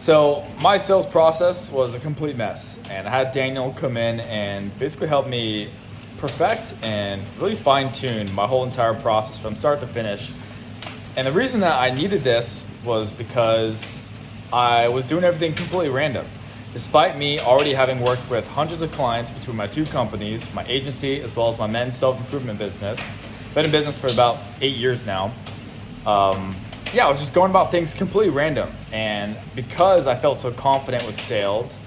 So my sales process was a complete mess, and I had Daniel come in and basically help me perfect and really fine tune my whole entire process from start to finish. And the reason that I needed this was because I was doing everything completely random. Despite me already having worked with hundreds of clients between my two companies, my agency as well as my men's self-improvement business, been in business for about 8 years now. I was just going about things completely random. And because I felt so confident with sales,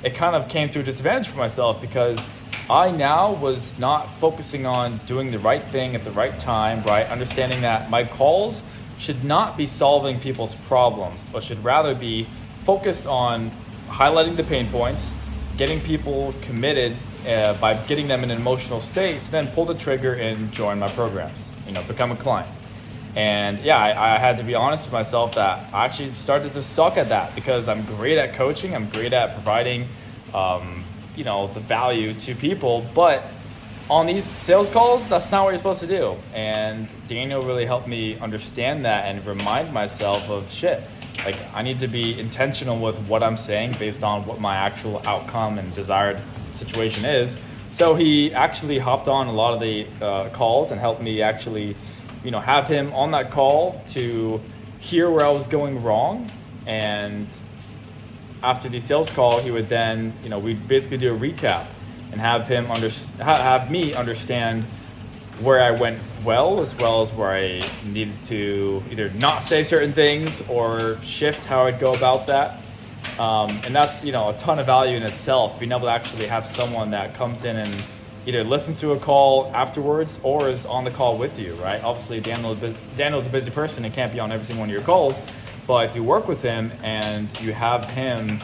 it kind of came to a disadvantage for myself because I now was not focusing on doing the right thing at the right time, right? Understanding that my calls should not be solving people's problems, but should rather be focused on highlighting the pain points, getting people committed by getting them in an emotional state to then pull the trigger and join my programs, become a client. And I had to be honest with myself that I actually started to suck at that because I'm great at coaching, I'm great at providing, the value to people, but on these sales calls, that's not what you're supposed to do. And Daniel really helped me understand that and remind myself of like I need to be intentional with what I'm saying based on what my actual outcome and desired situation is. So he actually hopped on a lot of the calls and helped me actually have him on that call to hear where I was going wrong. And after the sales call, he would then, we'd basically do a recap and have me understand where I went well as where I needed to either not say certain things or shift how I'd go about that. And that's, a ton of value in itself, being able to actually have someone that comes in and either listens to a call afterwards or is on the call with you, right? Obviously, Daniel's a busy person and can't be on every single one of your calls, but if you work with him and you have him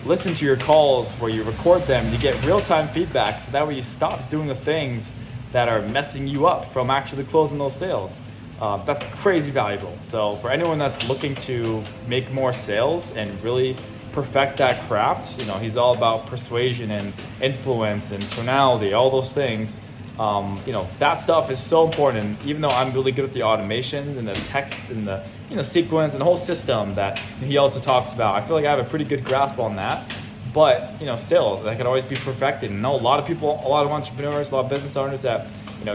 listen to your calls where you record them, you get real-time feedback, so that way you stop doing the things that are messing you up from actually closing those sales. That's crazy valuable. So for anyone that's looking to make more sales and really perfect that craft, he's all about persuasion and influence and tonality, all those things. That stuff is so important. And even though I'm really good at the automation and the text and the sequence and the whole system that he also talks about, I feel like I have a pretty good grasp on that. But still, that can always be perfected. And I know a lot of people, a lot of entrepreneurs, a lot of business owners that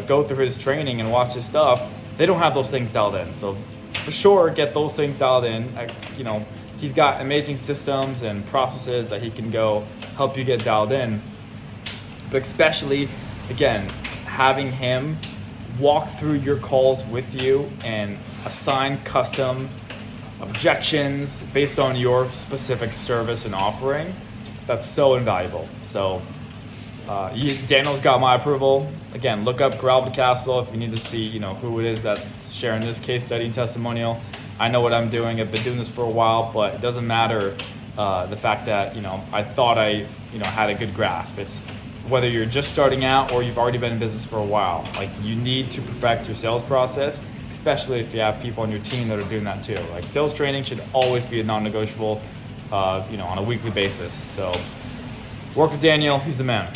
go through his training and watch his stuff, they don't have those things dialed in. So for sure, get those things dialed in. He's got amazing systems and processes that he can go help you get dialed in. But especially, again, having him walk through your calls with you and assign custom objections based on your specific service and offering, that's so invaluable. So Daniel's got my approval. Again, look up Gravel Castle if you need to see who it is that's sharing this case study and testimonial. I know what I'm doing. I've been doing this for a while, but it doesn't matter the fact that I thought I had a good grasp. It's whether you're just starting out or you've already been in business for a while. Like, you need to perfect your sales process, especially if you have people on your team that are doing that too. Like, sales training should always be a non-negotiable, on a weekly basis. So work with Daniel. He's the man.